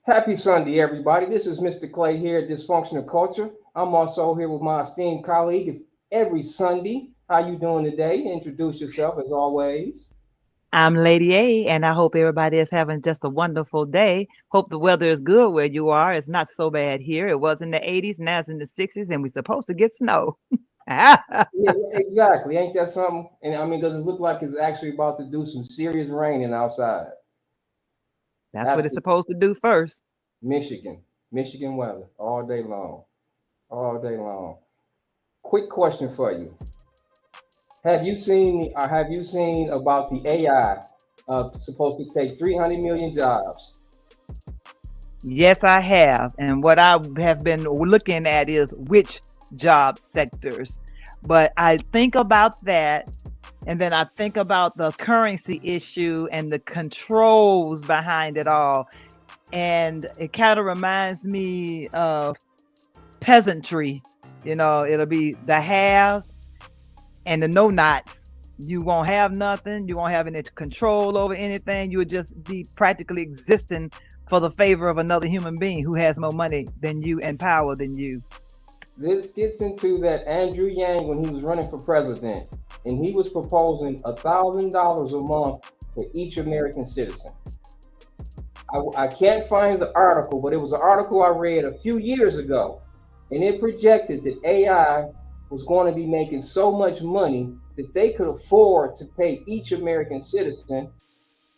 Happy Sunday, everybody. This is Mr. Clay here at Dysfunctional Culture. I'm also here with my esteemed colleague. It's every Sunday. How you doing today? Introduce yourself as always. I'm Lady A, and I hope everybody is having just a wonderful day. Hope the weather is good where you are. It's not so bad here. It was in the 80s, now it's in the 60s, and we're supposed to get snow. Yeah, exactly. Ain't that something? And I mean, does it look like it's actually about to do some serious raining outside? That's what it's After supposed to do first. Michigan, Michigan weather all day long, all day long. Quick question for you: Have you seen about the AI supposed to take 300 million jobs? Yes, I have. And what I have been looking at is which job sectors. But I think about that, and then I think about the currency issue and the controls behind it all. And it kind of reminds me of peasantry. It'll be the haves and the no nots. You won't have nothing. You won't have any control over anything. You would just be practically existing for the favor of another human being who has more money than you and power than you. This gets into that Andrew Yang when he was running for president, and he was proposing $1,000 a month for each American citizen. I can't find the article, but it was an article I read a few years ago, and it projected that AI was going to be making so much money that they could afford to pay each American citizen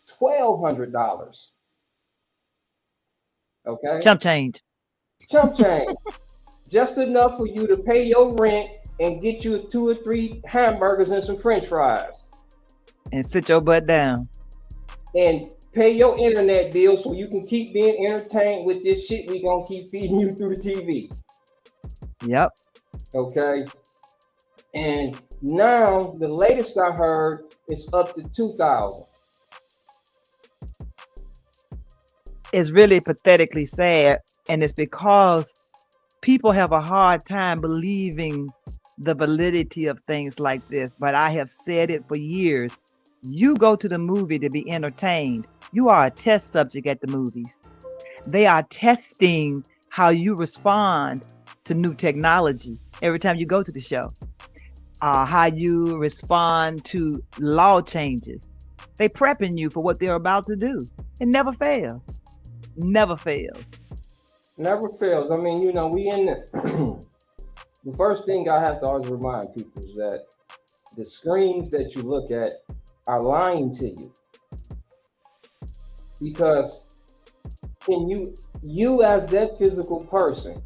$1,200. Okay, Chump change. chump change, just enough for you to pay your rent and get you two or three hamburgers and some French fries, And sit your butt down. and pay your internet bill so you can keep being entertained with this shit we gonna keep feeding you through the TV. Yep. Okay, and now the latest I heard is up to 2,000. It's really pathetically sad. And it's because people have a hard time believing the validity of things like this. But I have said it for years. You go to the movie to be entertained. You are a test subject at the movies. They are testing how you respond to new technology every time you go to the show, how you respond to law changes. They prepping you for what they're about to do. It never fails. Never fails. Never fails. I mean, we in the first thing I have to always remind people is that the screens that you look at are lying to you, because can you as that physical person,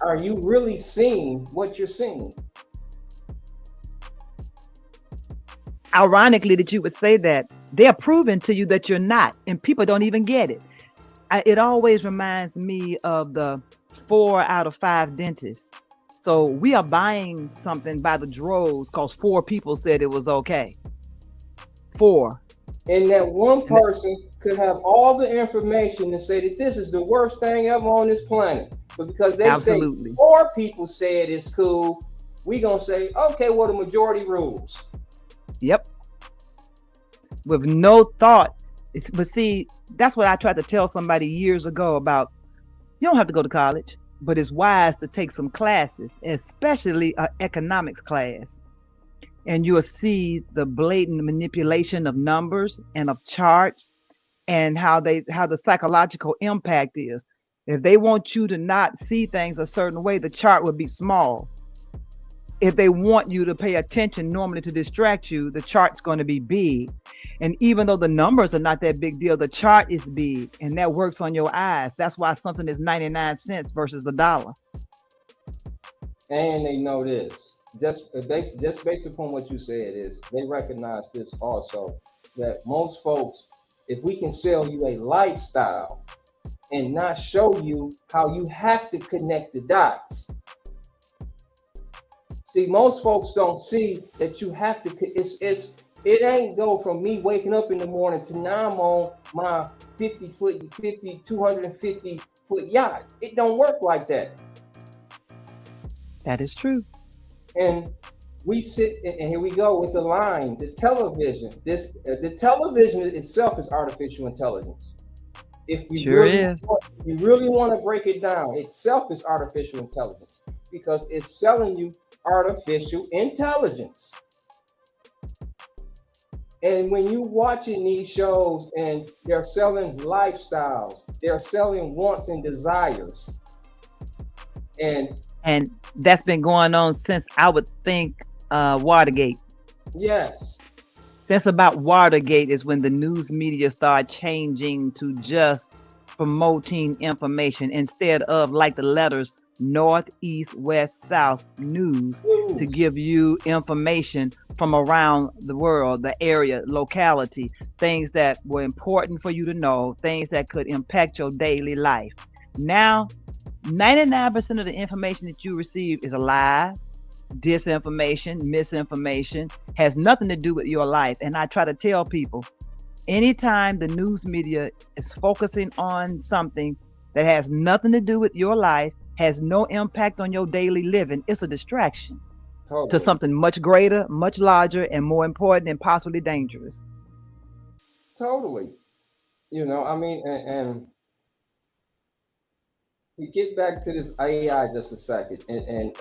are you really seeing what you're seeing? Ironically, that you would say that, they're proving to you that you're not, and people don't even get it. It always reminds me of the 4 out of 5 dentists. So we are buying something by the droves because 4 people said it was okay. 4. And that one And person could have all the information and say that this is the worst thing ever on this planet. But because they say absolutely. 4 people said it's cool, we gonna say, okay, well, the majority rules. Yep. With no thought. But see, that's what I tried to tell somebody years ago about. You don't have to go to college, but it's wise to take some classes, especially an economics class. And you'll see the blatant manipulation of numbers and of charts, and how the psychological impact is. If they want you to not see things a certain way, the chart would be small. If they want you to pay attention normally to distract you, the chart's going to be big. And even though the numbers are not that big deal, the chart is big, and that works on your eyes. That's why something is 99 cents versus a dollar. And they know this. Just based upon what you said, is they recognize this also, that most folks, if we can sell you a lifestyle and not show you how you have to connect the dots. See, most folks don't see that you have to. It ain't go from me waking up in the morning to now I'm on my 250 foot yacht. It don't work like that. That is true. And we sit, and here we go with the line. The television itself is artificial intelligence. If you Sure really is. if you really want to break it down, itself is artificial intelligence because it's selling you artificial intelligence. And when you watching these shows and they're selling lifestyles, they're selling wants and desires. And And that's been going on since I would think Watergate. yes, Since about Watergate is when the news media started changing to just promoting information instead of like the letters North, East, West, South news to news. give you information from around the world, the area, locality, things that were important for you to know, things that could impact your daily life. Now, 99% of the information that you receive is a lie, disinformation, misinformation, has nothing to do with your life. And I try to tell people, anytime the news media is focusing on something that has nothing to do with your life, has no impact on your daily living, it's a distraction to Totally. something much greater, much larger, and more important and possibly dangerous. Totally. I mean, and to get back to this AI just a second,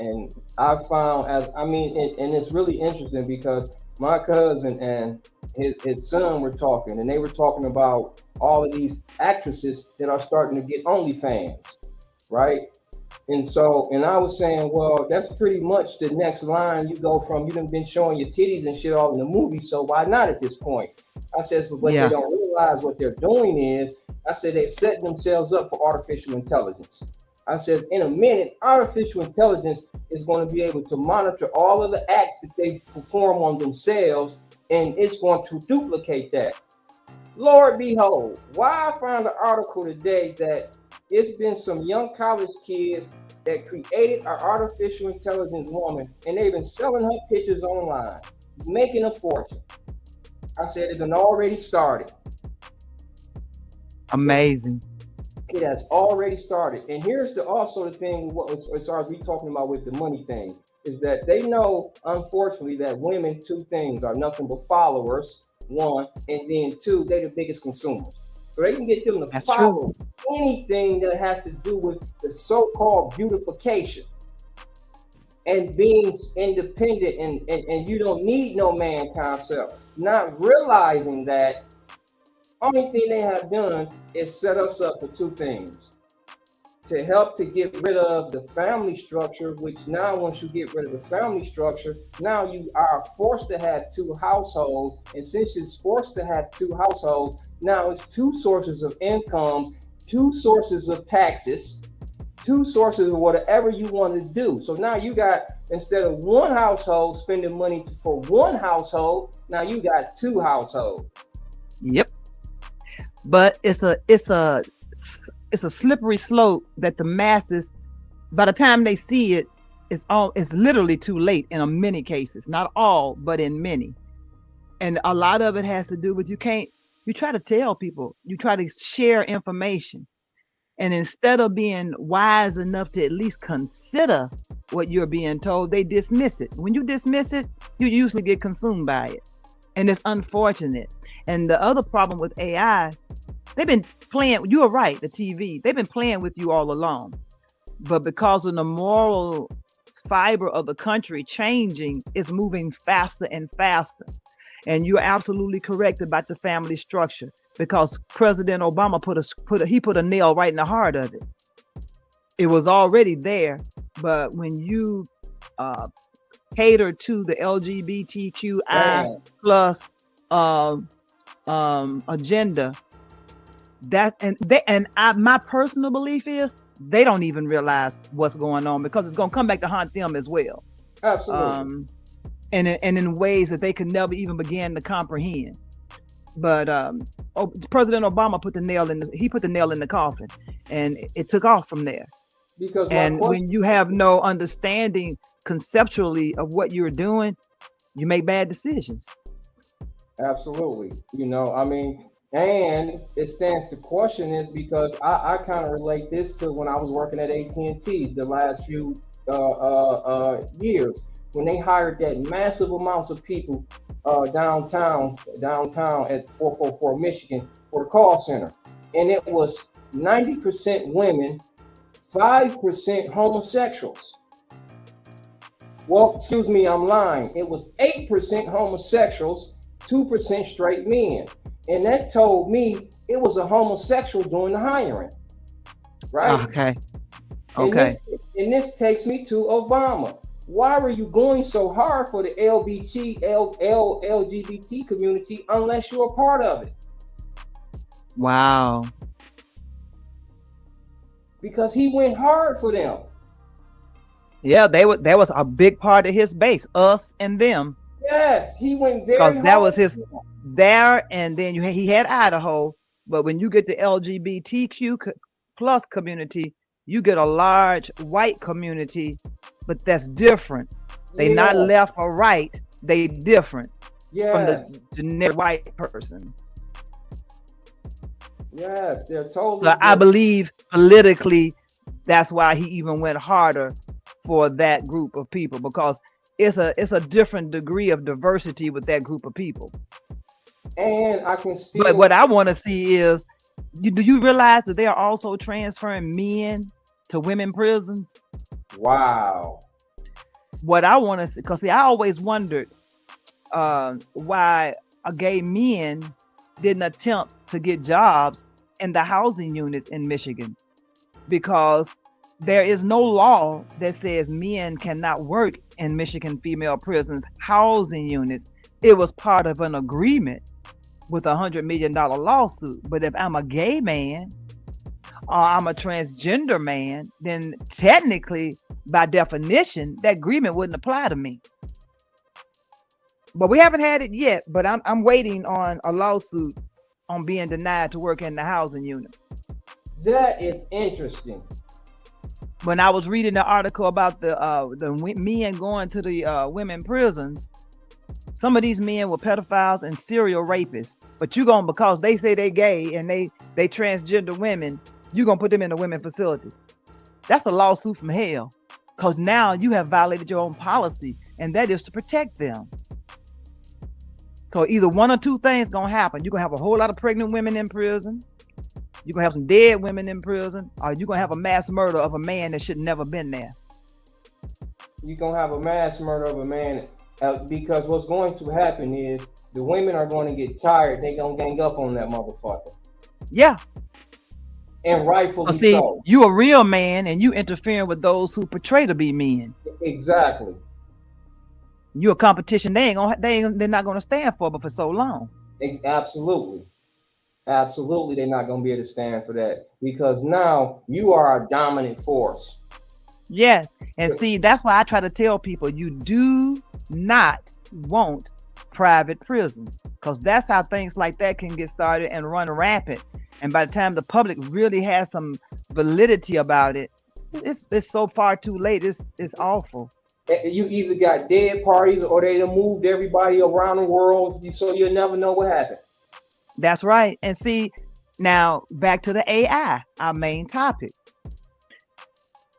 and I found as I mean, and it's really interesting because my cousin and his son were talking, and they were talking about all of these actresses that are starting to get OnlyFans, right? And I was saying, well, that's pretty much the next line. You go from you done been showing your titties and shit all in the movie, so why not at this point? I says, but what they Yeah, don't realize what they're doing is, I said they're setting themselves up for artificial intelligence. I said, in a minute, artificial intelligence is going to be able to monitor all of the acts that they perform on themselves, and it's going to duplicate that. Lord behold, why I found an article today that it's been some young college kids that created an artificial intelligence woman and they've been selling her pictures online, making a fortune. I said it had already started. It, amazing. it has already started. And here's the also the thing what as far as we talking about with the money thing is that they know unfortunately that women two things are nothing but followers, one, and then two, they're the biggest consumers. So they can get them to That's true. follow anything that has to do with the so-called beautification and being independent and you don't need no man concept. Not realizing that only thing they have done is set us up for two things to help to get rid of the family structure, which now once you get rid of the family structure, now you are forced to have two households. And since it's forced to have two households, now it's two sources of income, two sources of taxes, two sources of whatever you want to do. So now you got, instead of one household spending money for one household, now you got two households. Yep. But it's a slippery slope that the masses, by the time they see it, it's literally too late in many cases. Not all, but in many. And a lot of it has to do with you try to tell people, you try to share information. And instead of being wise enough to at least consider what you're being told, they dismiss it. When you dismiss it, you usually get consumed by it. And it's unfortunate. And the other problem with AI, they've been playing, you are right, the TV, they've been playing with you all along. But because of the moral fiber of the country changing, it's moving faster and faster. And you're absolutely correct about the family structure because President Obama put a nail right in the heart of it. It was already there, but when you uh, cater to the LGBTQI Man, plus uh, agenda, my personal belief is they don't even realize what's going on because it's going to come back to haunt them as well. absolutely. Um, and in ways that they could never even begin to comprehend. But President Obama put the nail in the coffin, and it took off from there. Because my And question, when you have no understanding conceptually of what you're doing, you make bad decisions. absolutely. I mean, and it stands to question is because I kind of relate this to when I was working at AT&T the last few years when they hired that massive amounts of people downtown at 444 Michigan for the call center. and it was 90% women, 5% homosexuals. Well, excuse me, I'm lying. It was 8% homosexuals, 2% straight men. And that told me it was a homosexual doing the hiring, right? Okay. And Okay. this takes me to Obama. Why were you going so hard for the LGBT community unless you're a part of it? Wow. Because he went hard for them. Yeah, that was a big part of his base, us and them. Yes, he went very Because hard. that was his there, and then he had Idaho. But when you get the LGBTQ plus community, you get a large white community, but that's different. They not left or right. They different from the generic white person. Yes, they're totally. So I believe politically, that's why he even went harder for that group of people, because it's a different degree of diversity with that group of people. And I can still. But what I want to see is, do you realize that they are also transferring men to women prisons? Wow. What I want to see, because I always wondered why gay men didn't attempt to get jobs in the housing units in Michigan, because there is no law that says men cannot work in Michigan female prisons housing units. It was part of an agreement with $100 million lawsuit. But if I'm a gay man or I'm a transgender man, then technically, by definition, that agreement wouldn't apply to me. But we haven't had it yet. But I'm waiting on a lawsuit on being denied to work in the housing unit. That is interesting. When I was reading the article about the men going to the women prisons, some of these men were pedophiles and serial rapists. But you gonna, because they say they gay and they transgender women, you gonna put them in a women facility. That's a lawsuit from hell, because now you have violated your own policy, and that is to protect them. So either one or two things gonna happen. You're gonna have a whole lot of pregnant women in prison. You're gonna have some dead women in prison, or you're gonna have a mass murder of a man that should never been there. You're gonna have a mass murder of a man, because what's going to happen is the women are going to get tired. They're gonna gang up on that motherfucker. Yeah. And rightfully see, so. You a real man and you interfering with those who portray to be men. Exactly. You a competition they're not gonna stand for, but for so long. Absolutely. Absolutely, they're not going to be able to stand for that, because now you are a dominant force. Yes, and see, that's why I try to tell people, you do not want private prisons, because that's how things like that can get started and run rampant. And by the time the public really has some validity about it, it's so far too late. It's awful. You either got dead parties or they done moved everybody around the world, so you'll never know what happened. That's right. And see, now back to the AI, our main topic.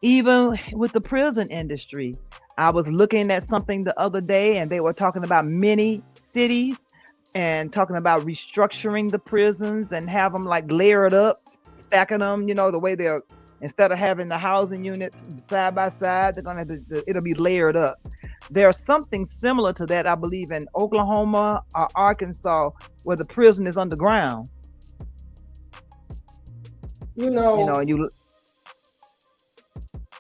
Even with the prison industry, I was looking at something the other day, and they were talking about many cities and talking about restructuring the prisons and have them like layered up, stacking them, the way they're, instead of having the housing units side by side, it'll be layered up. There's something similar to that, I believe, in Oklahoma or Arkansas, where the prison is underground.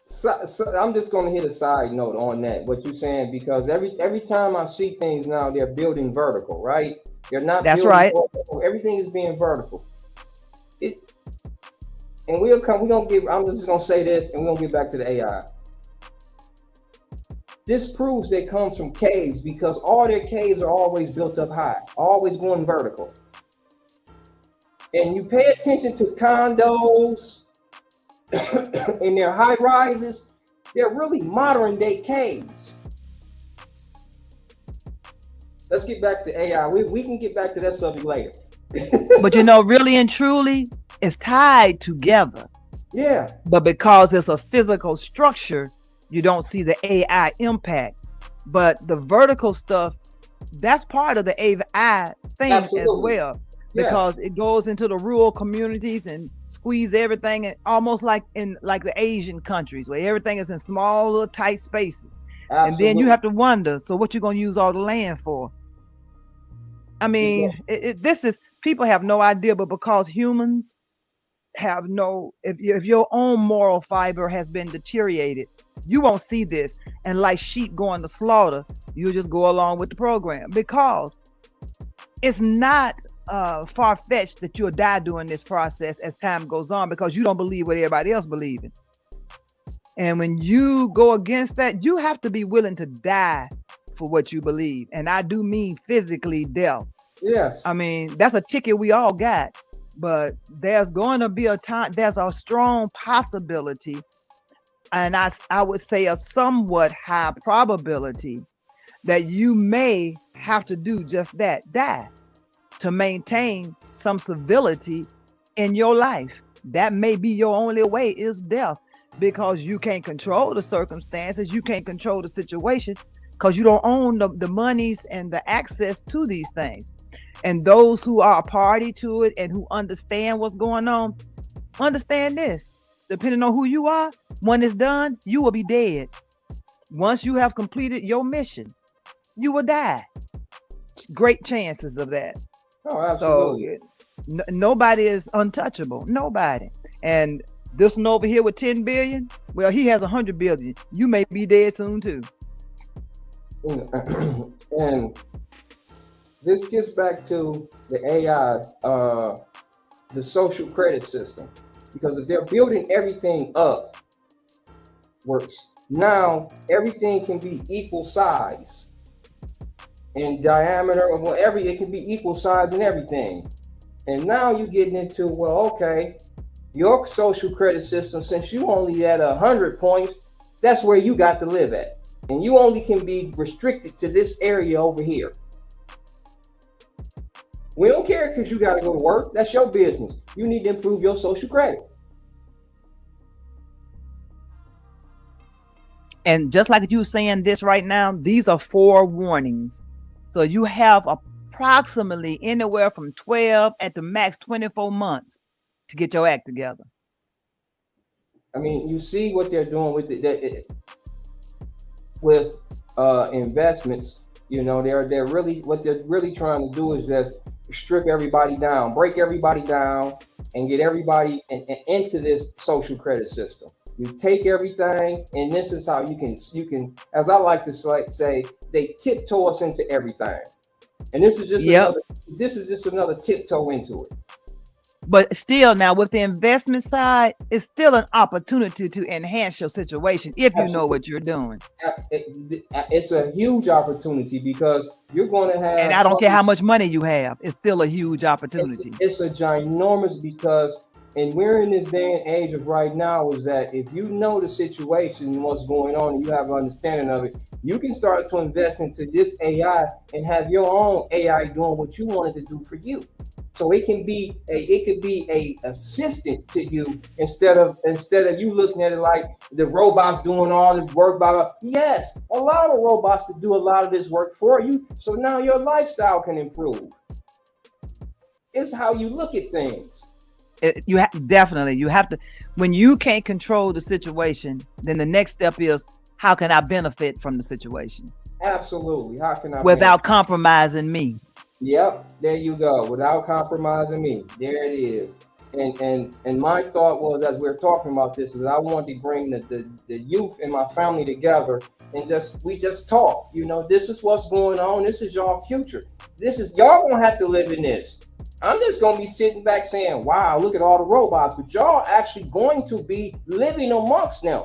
So I'm just going to hit a side note on that, what you're saying, because every time I see things now, they're building vertical, right? They're not. That's right. Vertical. Everything is being vertical. And we're gonna get. I'm just gonna say this, and we're gonna get back to the AI. This proves they comes from caves, because all their caves are always built up high, always going vertical. And you pay attention to condos in their high rises, they're really modern day caves. Let's get back to AI. We can get back to that subject later. But really and truly, it's tied together. Yeah. But because it's a physical structure, you don't see the AI impact. But the vertical stuff, that's part of the AI thing. Absolutely. As well. because Yes, it goes into the rural communities and squeeze everything, and almost like in like the Asian countries where everything is in small little tight spaces. And then you absolutely. have to wonder, so what you going to use all the land for? I Yeah, mean, this is, people have no idea, but because humans have no, if your own moral fiber has been deteriorated, you won't see this. And like sheep going to slaughter, you just go along with the program, because it's not far-fetched that you'll die during this process as time goes on, because you don't believe what everybody else believes in. And when you go against that, you have to be willing to die for what you believe. And I do mean physically death. I yes. mean, that's a ticket we all got. But there's going to be a time, there's a strong possibility, and I would say a somewhat high probability, that you may have to do just that, die, to maintain some civility in your life. That may be your only way, is death, because you can't control the circumstances, you can't control the situation, because you don't own the monies and the access to these things. And those who are a party to it and who understand what's going on, understand this. Depending on who you are, when it's done, you will be dead. Once you have completed your mission, you will die. Great chances of that. Oh, So absolutely. nobody is untouchable. Nobody. And this one over here with 10 billion, well, he has 100 billion. You may be dead soon too. And this gets back to the AI, the social credit system, because if they're building everything up, works now, everything can be equal size in diameter or whatever. It can be equal size and everything. And now you're getting into, well, okay, your social credit system, since you only at 100 points, that's where you got to live at, and you only can be restricted to this area over here. We don't care because you got to go to work. That's your business. You need to improve your social credit. And just like you saying this right now, these are 4 warnings. So you have approximately anywhere from 12 at the max 24 months to get your act together. I mean, you see what they're doing with with investments. You know, they're really, what they're really trying to do is just strip everybody down, break everybody down, and get everybody into this social credit system. You take everything, and this is how you can, as I like to say, they tiptoe us into everything, and Yep. this is just another tiptoe into it. But still, now with the investment side, it's still an opportunity to enhance your situation if you know Absolutely. what you're doing. It's a huge opportunity because you're going to And have I don't care some. how much money you have, it's still a huge opportunity. It's a ginormous, because, and we're in this day and age of right now, is that if you know the situation and what's going on and you have an understanding of it, you can start to invest into this AI and have your own AI doing what you wanted to do for you. So it could be a assistant to you, instead of you looking at it like the robots doing all the work by. Yes, allow the robots to do a lot of this work for you, so now your lifestyle can improve. It's how you look at things. Definitely, you have to, when you can't control the situation, then the next step is, how can I benefit from the situation Absolutely. How can I benefit? without compromising me? Yep, there you go. Without compromising me. There it is. And my thought was, as we are talking about this, is I wanted to bring the youth and my family together, and just talk. You know, this is what's going on. This is y'all future. This is y'all gonna have to live in this. I'm just gonna be sitting back saying, wow, look at all the robots, but y'all actually going to be living amongst them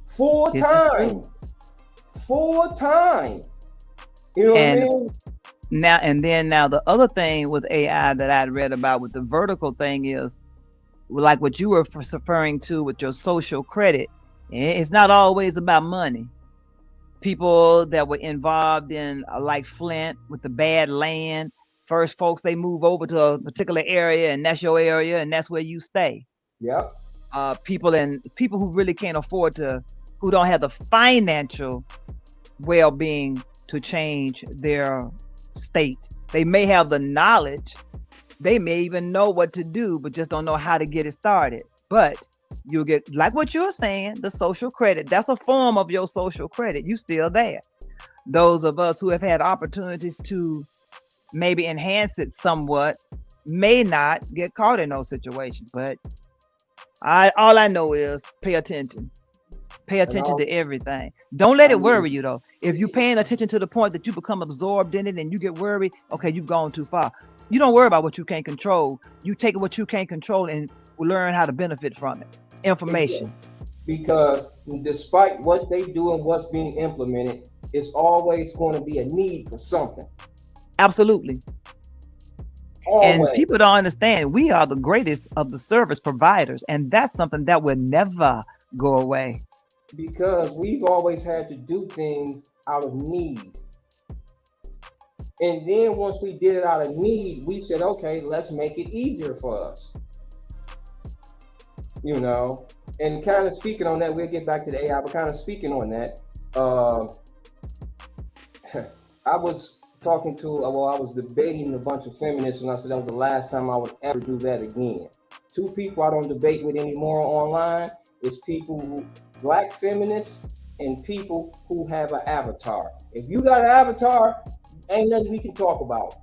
full This is time. true. Full time. You know what I And mean? now the other thing with AI that I'd read about with the vertical thing is, like what you were referring to with your social credit, it's not always about money. People that were involved in like Flint with the bad land, first folks, they move over to a particular area, and that's your area and that's where you stay. Yep. People who really can't afford to, who don't have the financial well-being to change their state, They may have the knowledge. They may even know what to do, but just don't know how to get it started. But you'll get, like what you're saying, the social credit. That's a form of your social credit. You still there. Those of us who have had opportunities to maybe enhance it somewhat may not get caught in those situations. But all I know is pay attention. Pay And attention all to everything. Don't let I it mean, worry you though. If you're paying attention to the point that you become absorbed in it and you get worried, okay, you've gone too far. You don't worry about what you can't control. You take what you can't control and learn how to benefit from it. exactly. Information. Because despite what they do and what's being implemented, it's always going to be a need for something. Absolutely. And Always. people don't understand we are the greatest of the service providers, and that's something that will never go away. Because we've always had to do things out of need. And then once we did it out of need, we said, okay, let's make it easier for us. You know, and kind of speaking on that, we'll get back to the AI, but kind of speaking on that, um, I was talking to, well, I was debating a bunch of feminists, and I said that was the last time I would ever do that again. Two people I don't debate with anymore online is people who, black feminists and people who have an avatar. If you got an avatar, ain't nothing we can talk about.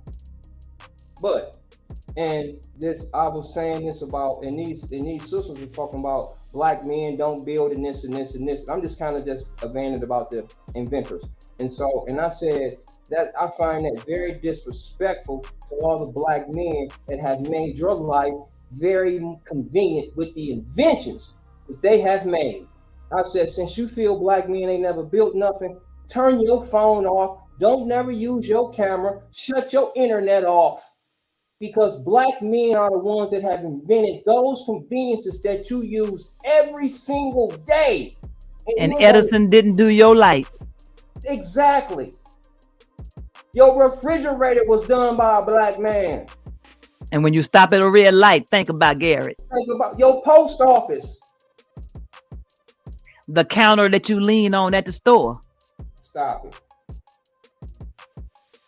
But and this, I was saying this about, and these sisters were talking about black men don't build and this and this and this. I'm just kind of just abandoned about the inventors. And so, and I said that I find that very disrespectful to all the black men that have made your life very convenient with the inventions that they have made. I said, since you feel black men ain't never built nothing, turn your phone off. Don't never use your camera. Shut your internet off. Because black men are the ones that have invented those conveniences that you use every single day. And you Edison didn't do your lights. Exactly. Your refrigerator was done by a black man. And when you stop at a red light, think about Garrett. Think about your post office. The counter that you lean on at the store. Stop it.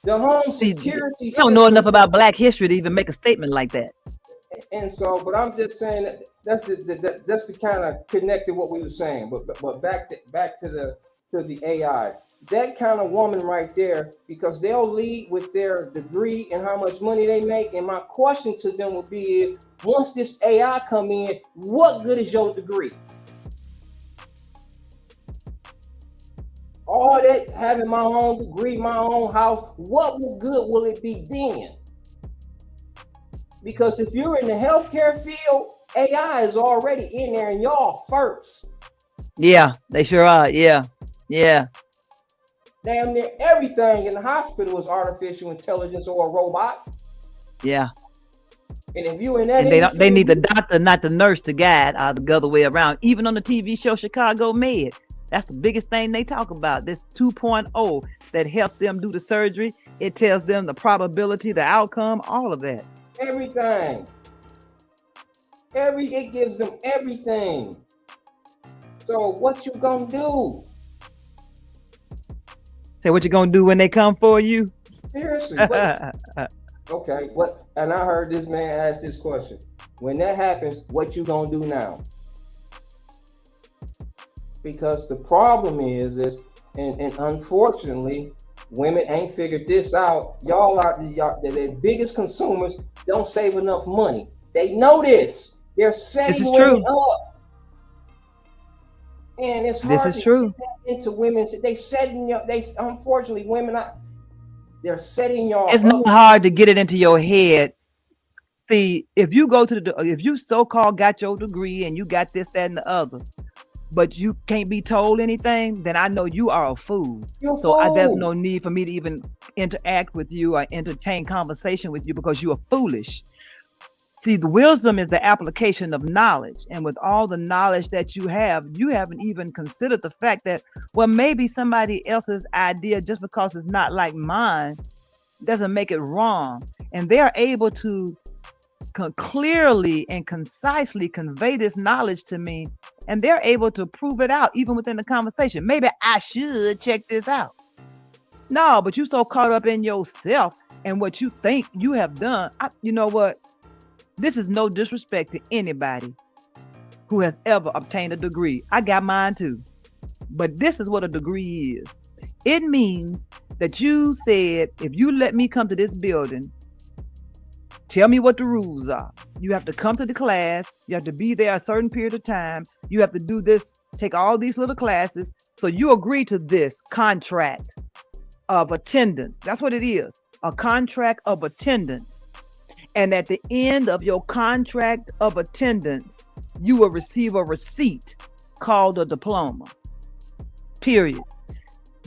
The home See, security you don't know enough system. about black history to even make a statement like that. And so, but I'm just saying that that's the kind of connected what we were saying. But back to the AI. That kind of woman right there, because they'll lead with their degree and how much money they make. And my question to them would be is, once this AI come in, what good is your degree? All that having my own degree, my own house, what good will it be then? Because if you're in the healthcare field, AI is already in there and y'all first. Yeah, they sure are. Yeah. Damn near everything in the hospital is artificial intelligence or a robot. Yeah. And if you in that And industry, they need the doctor, not the nurse, to guide, the other way around. Even on the TV show Chicago Med, that's the biggest thing they talk about. This 2.0 that helps them do the surgery. It tells them the probability, the outcome, all of that. everything. It gives them everything. So what you gonna do? Say what you gonna do when they come for you? Seriously. Okay. What? And I heard this man ask this question. When that happens, what you gonna do now? Because the problem is and unfortunately, women ain't figured this out. Y'all are the biggest consumers. Don't save enough money. They know this. They're setting is women true. up. And it's hard This is to true. get that into women. Unfortunately, women they're setting y'all It's up. not hard to get it into your head. See, if you go to if you so-called got your degree and you got this, that, and the other, but you can't be told anything, then I know you are a fool. You're So there's fool. no need for me to even interact with you or entertain conversation with you because you are foolish. See, the wisdom is the application of knowledge. And with all the knowledge that you haven't even considered the fact that, well, maybe somebody else's idea, just because it's not like mine, doesn't make it wrong. And they're able to clearly and concisely convey this knowledge to me, and they're able to prove it out even within the conversation. Maybe I should check this out. No, but you so caught up in yourself and what you think you have done. You know what? This is no disrespect to anybody who has ever obtained a degree. I got mine too. But this is what a degree is. It means that you said, if you let me come to this building, tell me what the rules are. You have to come to the class. You have to be there a certain period of time. You have to do this, take all these little classes. So you agree to this contract of attendance. That's what it is, a contract of attendance. And at the end of your contract of attendance, you will receive a receipt called a diploma. Period.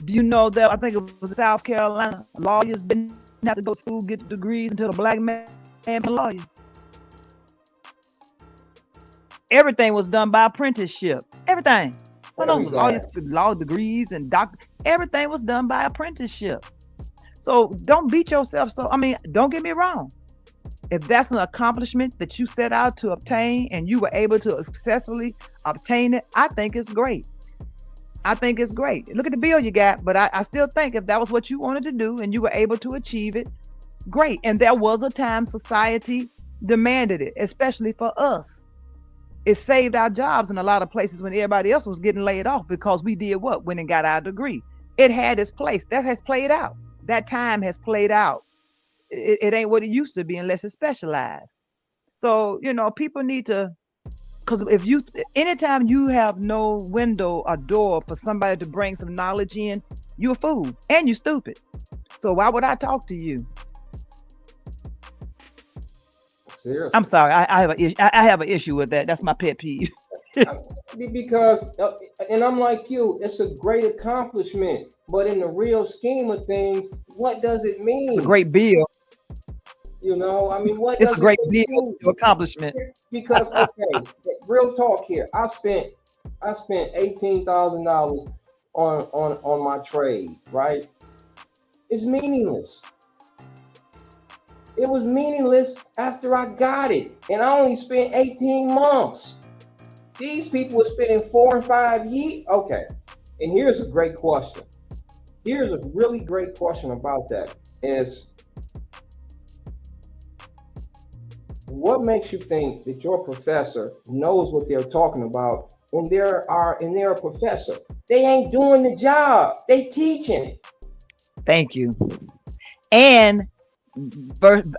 Do you know that? I think it was South Carolina. Lawyers didn't have to go to school, get degrees until a black man became a lawyer. Everything was done by apprenticeship. Everything. Lawyers, law degrees and doctor. Everything was done by apprenticeship. So don't beat yourself. Don't get me wrong. If that's an accomplishment that you set out to obtain and you were able to successfully obtain it, I think it's great. I think it's great. Look at the bill you got, but I still think if that was what you wanted to do and you were able to achieve it, great. And there was a time society demanded it, especially for us. It saved our jobs in a lot of places when everybody else was getting laid off because we did what? Went and got our degree. It had its place. That has played out. That time has played out. It ain't what it used to be unless it's specialized. So, people need to, because anytime you have no window or door for somebody to bring some knowledge in, you're a fool and you're stupid. So why would I talk to you? Seriously. I'm sorry. I have an issue with that. That's my pet peeve. Because, and I'm like you, it's a great accomplishment, but in the real scheme of things, what does it mean? It's a great bill. What? It's a great bill accomplishment. Because, okay, real talk here. I spent $18,000 on my trade, right? It's meaningless. It was meaningless after I got it, and I only spent 18 months. These people were spending 4 and 5 years. Okay, and here's a great question. Here's a really great question about that is, what makes you think that your professor knows what they're talking about when they're a professor? They ain't doing the job. They teaching. Thank you. And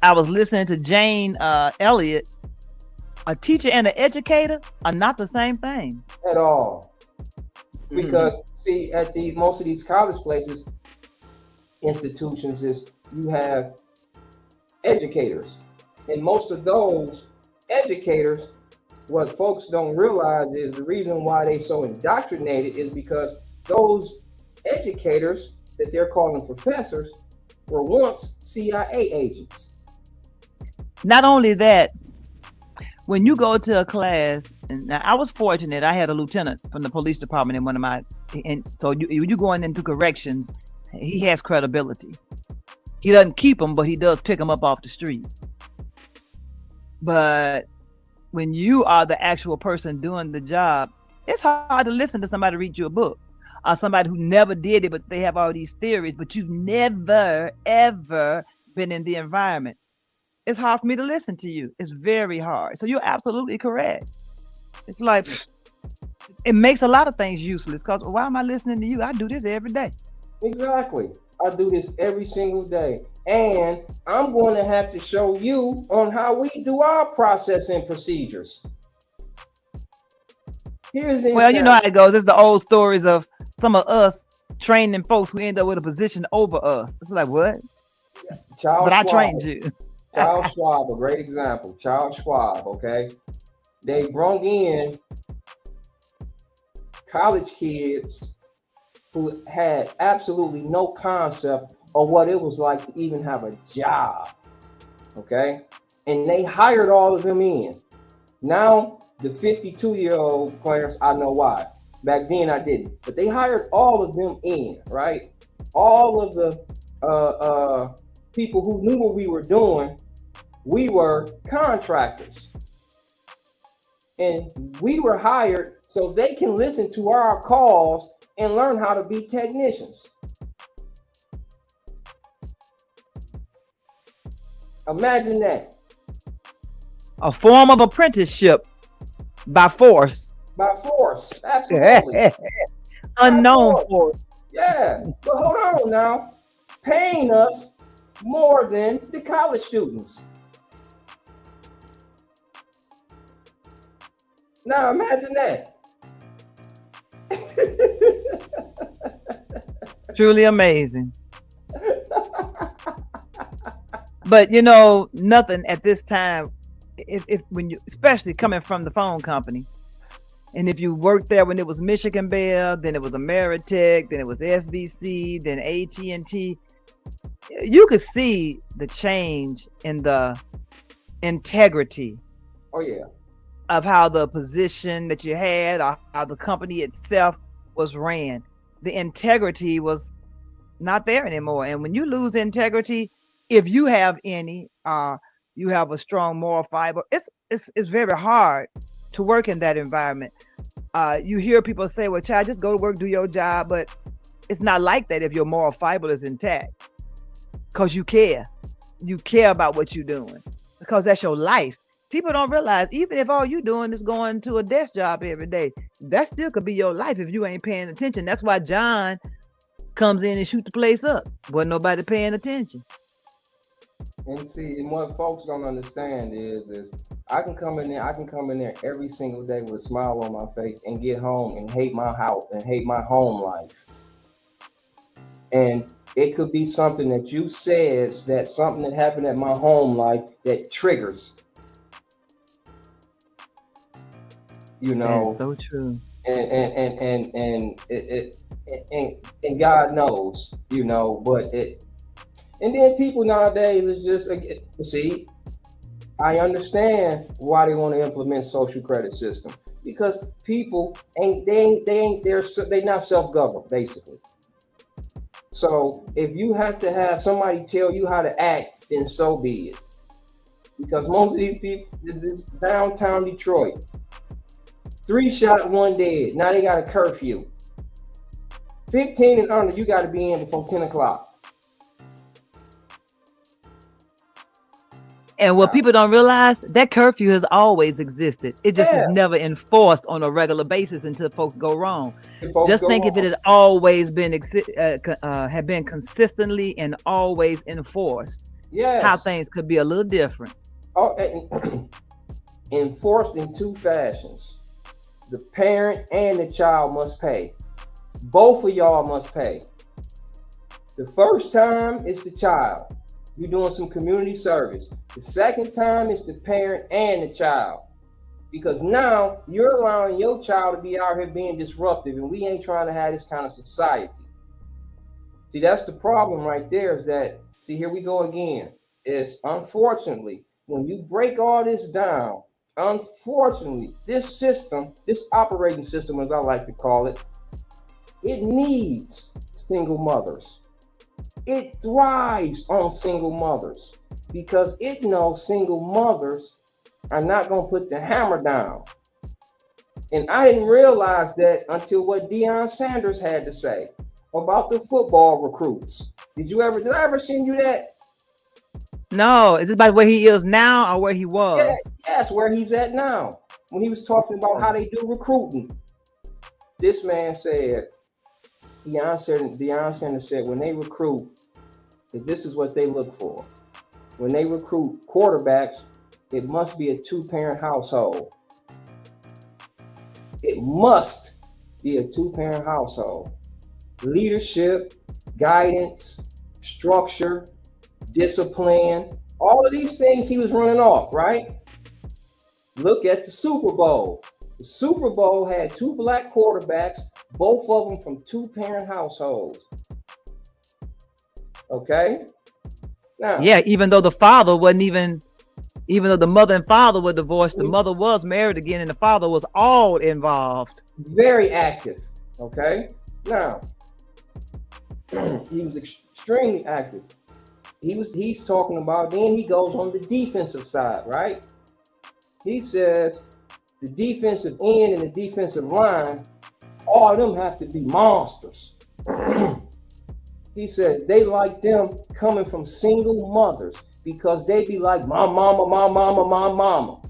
I was listening to Jane Elliott. A teacher and an educator are not the same thing at all. Because see, at most of these college places, institutions, is you have educators, and most of those educators, what folks don't realize is the reason why they so indoctrinated is because those educators that they're calling professors were once CIA agents. Not only that, when you go to a class, and I was fortunate, I had a lieutenant from the police department in one of my, and so you going into corrections, he has credibility. He doesn't keep them, but he does pick them up off the street. But when you are the actual person doing the job, it's hard to listen to somebody read you a book, or somebody who never did it, but they have all these theories, but you've never, ever been in the environment. It's hard for me to listen to you. It's very hard. So you're absolutely correct. It's like, it makes a lot of things useless, because why am I listening to you? I do this every day. Exactly. I do this every single day. And I'm going to have to show you on how we do our process and procedures. Well, you know how it goes. It's the old stories of some of us training folks who end up with a position over us. It's like, what? Charles Schwab. I trained you. Charles Schwab, a great example. Charles Schwab, okay? They brought in college kids who had absolutely no concept of what it was like to even have a job, okay? And they hired all of them in. Now, the 52-year-old Clarence, I know why. Back then I didn't. But they hired all of them in, right? All of the people who knew what we were doing, we were contractors. And we were hired so they can listen to our calls and learn how to be technicians. Imagine that. A form of apprenticeship by force. By force. Absolutely. By Unknown force. force. Yeah. But hold on now. Paying us more than the college students. Now imagine that. Truly amazing. But you know, nothing at this time, if when you, especially coming from the phone company, and if you worked there when it was Michigan Bell, then it was Ameritech, then it was SBC, then AT&T, you could see the change in the integrity Oh yeah. of how the position that you had or how the company itself was ran. The integrity was not there anymore. And when you lose integrity, if you have any, you have a strong moral fiber, it's very hard to work in that environment. You hear people say, well, child, just go to work, do your job, but it's not like that if your moral fiber is intact, because you care. You care about what you're doing because that's your life. People don't realize, even if all you're doing is going to a desk job every day, that still could be your life if you ain't paying attention. That's why John comes in and shoot the place up. Wasn't nobody paying attention. And see, and what folks don't understand is I can come in there every single day with a smile on my face and get home and hate my house and hate my home life. And it could be something that you says, that something that happened at my home life that triggers. You know, That's so true. and God knows, you know, but it, and then people nowadays is just, see, I understand why they want to implement social credit system, because people they're not self-governed basically. So if you have to have somebody tell you how to act, then so be it. Because most of these people, this downtown Detroit, 3 shot, 1 dead. Now they got a curfew. 15 and under, you got to be in before 10 o'clock. And what people don't realize, that curfew has always existed. It just is never enforced on a regular basis until folks go wrong. Just think if it had always been had been consistently and always enforced, how things could be a little different. Oh, enforced in 2 fashions. The parent and the child must pay. Both of y'all must pay. The first time is the child. You're doing some community service. The second time is the parent and the child. Because now you're allowing your child to be out here being disruptive, and we ain't trying to have this kind of society. See, that's the problem right there, is that, see, here we go again. Is unfortunately, when you break all this down, unfortunately, this system, this operating system, as I like to call it, it needs single mothers. It thrives on single mothers because it knows single mothers are not going to put the hammer down. And I didn't realize that until what Deion Sanders had to say about the football recruits. Did I ever send you that? No, is it about where he is now or where he was? Yes, where he's at now. When he was talking about how they do recruiting, this man said, Deion Sanders said, when they recruit, if this is what they look for. When they recruit quarterbacks, it must be a 2-parent household. It must be a 2-parent household. Leadership, guidance, structure, discipline, all of these things he was running off, right? Look at the Super Bowl. The Super Bowl had 2 black quarterbacks, both of them from 2-parent households. Okay? Now, yeah, even though the father wasn't even though the mother and father were divorced, the mother was married again and the father was all involved. Very active. Okay? Now, he was extremely active. He's talking about, then he goes on the defensive side, right? He says the defensive end and the defensive line, all of them have to be monsters. He said they like them coming from single mothers. because they be like, my mama, my mama, my mama.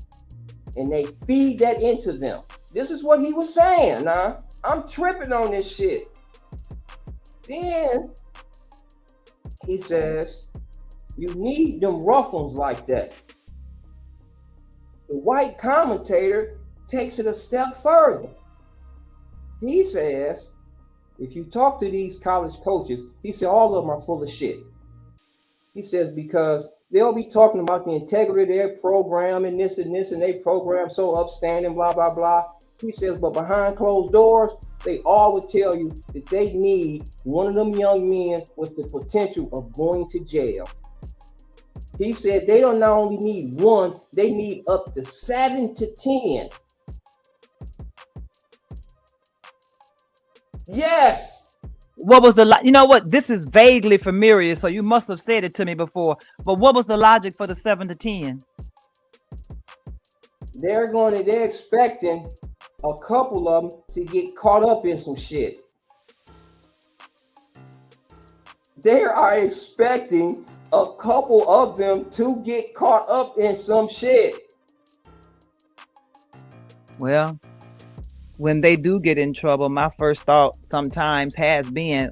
And they feed that into them. This is what he was saying. Now, I'm tripping on this shit. Then he says, you need them rough ones like that. The white commentator takes it a step further. He says, if you talk to these college coaches, he said all of them are full of shit. He says because they'll be talking about the integrity of their program and this, and they program so upstanding, blah, blah, blah. He says, but behind closed doors, they all would tell you that they need one of them young men with the potential of going to jail. He said they don't not only need one, they need up to 7 to 10. Yes. What was the you know what? This is vaguely familiar, so you must have said it to me before. But what was the logic for the 7 to 10? They're expecting a couple of them to get caught up in some shit. They are expecting a couple of them to get caught up in some shit. Well, when they do get in trouble, my first thought sometimes has been,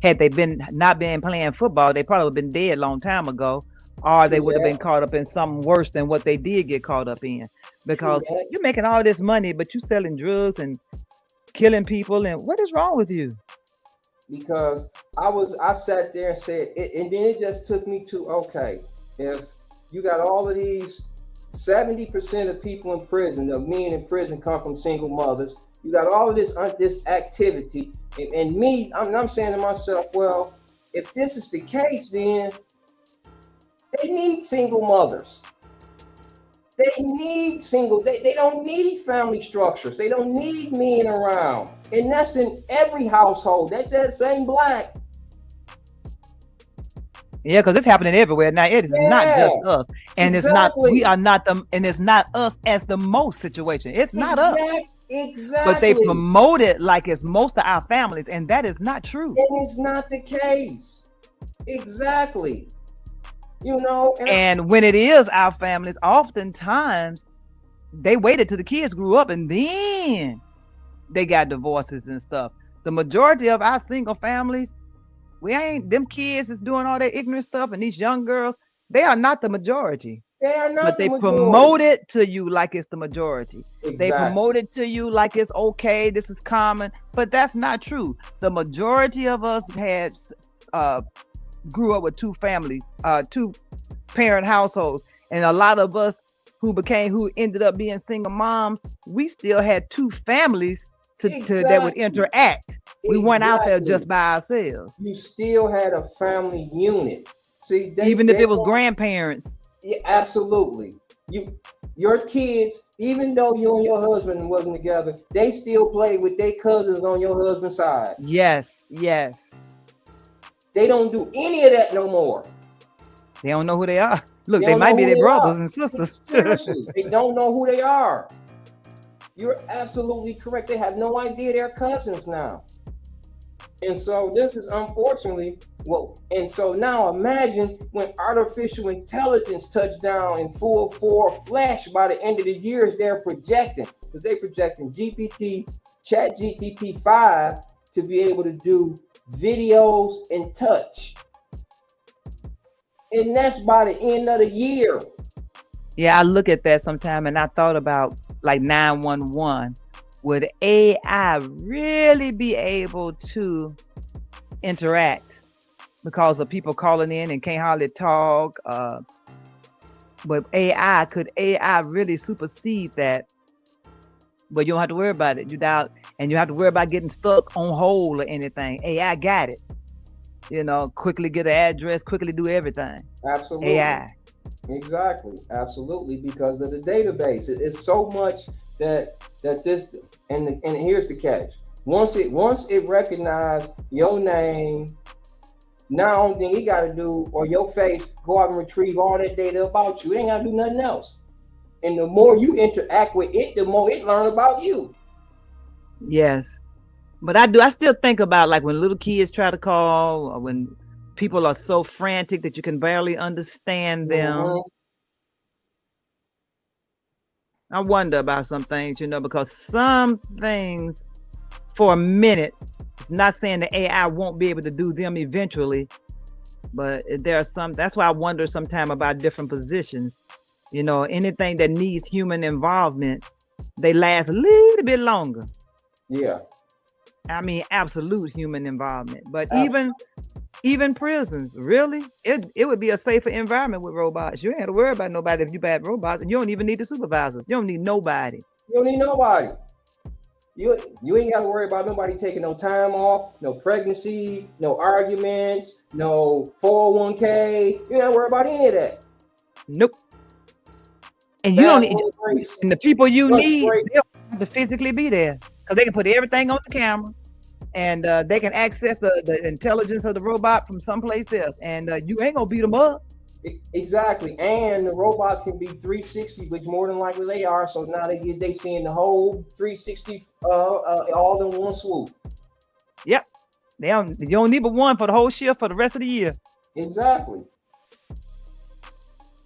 had they been not been playing football, they probably would have been dead a long time ago, or they would have been caught up in something worse than what they did get caught up in. Because you're making all this money, but you selling drugs and killing people, and what is wrong with you? Because I sat there and said, and then it just took me to, okay, if you got all of these 70% of people in prison, of men in prison come from single mothers. You got all of this activity, and me, I'm saying to myself, well, if this is the case, then they need single mothers. They don't need family structures. They don't need men around. And that's in every household. That's that same black. Yeah, because it's happening everywhere. Now it is not just us. And it's not, we are not them, and it's not us as the most situation. It's not us. Exactly. But they promote it like it's most of our families, and that is not true. And it's not the case. Exactly. You know, and when it is our families, oftentimes they waited till the kids grew up and then they got divorces and stuff. The majority of our single families, them kids is doing all that ignorant stuff, and these young girls, they are not the majority. They are not. But they promote it to you like it's the majority. Exactly. They promote it to you like it's okay, this is common, but that's not true. The majority of us had grew up with two parent households, and a lot of us who ended up being single moms, we still had two families that would interact. We weren't out there just by ourselves. You still had a family unit. See, even if it was grandparents. Yeah, absolutely. Your kids, even though you and your husband wasn't together, they still played with their cousins on your husband's side. Yes. They don't do any of that no more. They don't know who they are. Look, they might be their brothers and sisters. Seriously, they don't know who they are. You're absolutely correct. They have no idea they're cousins now. And so this is unfortunately and so now imagine when artificial intelligence touched down in full flash by the end of the year, as they're projecting, because they're projecting ChatGPT 5 to be able to do videos and touch. And that's by the end of the year. Yeah, I look at that sometime and I thought about like 911. Would AI really be able to interact because of people calling in and can't hardly talk? But could AI really supersede that? But you don't have to worry about it. You doubt, and you have to worry about getting stuck on hold or anything. AI got it. You know, quickly get an address, quickly do everything. Absolutely. AI. Exactly. Absolutely. Because of the database. It's so much that this, and here's the catch. Once it recognizes your name, now only thing it got to do, or your face, go out and retrieve all that data about you. It ain't got to do nothing else. And the more you interact with it, the more it learns about you. Yes. But I still think about like when little kids try to call, or when People are so frantic that you can barely understand them. Mhm. I wonder about some things, because some things for a minute, it's not saying the AI won't be able to do them eventually, but there are some, that's why I wonder sometimes about different positions. Anything that needs human involvement, they last a little bit longer. Yeah. I mean, absolute human involvement. But Absolutely. even prisons, really, it would be a safer environment with robots. You ain't have to worry about nobody if you bad robots, and you don't even need the supervisors. You don't need nobody. You don't need nobody. You ain't got to worry about nobody taking no time off, no pregnancy, no arguments, no 401k. You ain't got to worry about any of that. Nope. And you don't need, Bathroom breaks, and the people you lunch need, break. they don't have to physically be there because they can put everything on the camera, and they can access the intelligence of the robot from someplace else, and you ain't gonna beat them up. Exactly. And the robots can be 360, which more than likely they are. So now they seeing the whole 360 all in one swoop. Yep. You don't need but one for the whole shift for the rest of the year. Exactly.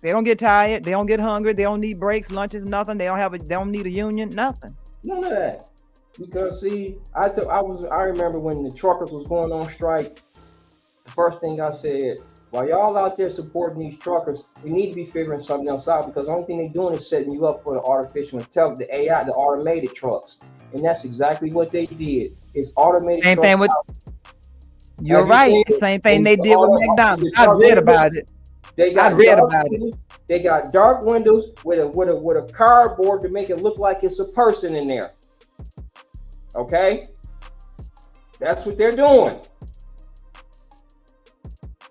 They don't get tired. They don't get hungry. They don't need breaks, lunches, nothing. They don't need a union, nothing. None of that. Because see, I remember when the truckers was going on strike, the first thing I said, while y'all out there supporting these truckers, we need to be figuring something else out, because the only thing they're doing is setting you up for the artificial intelligence, the AI, the automated trucks. And that's exactly what they did. It's automated Same trucks. thing with, you're right. Same thing they did with McDonald's. I read about it. I read about it. They got dark windows with a cardboard to make it look like it's a person in there. Okay? That's what they're doing.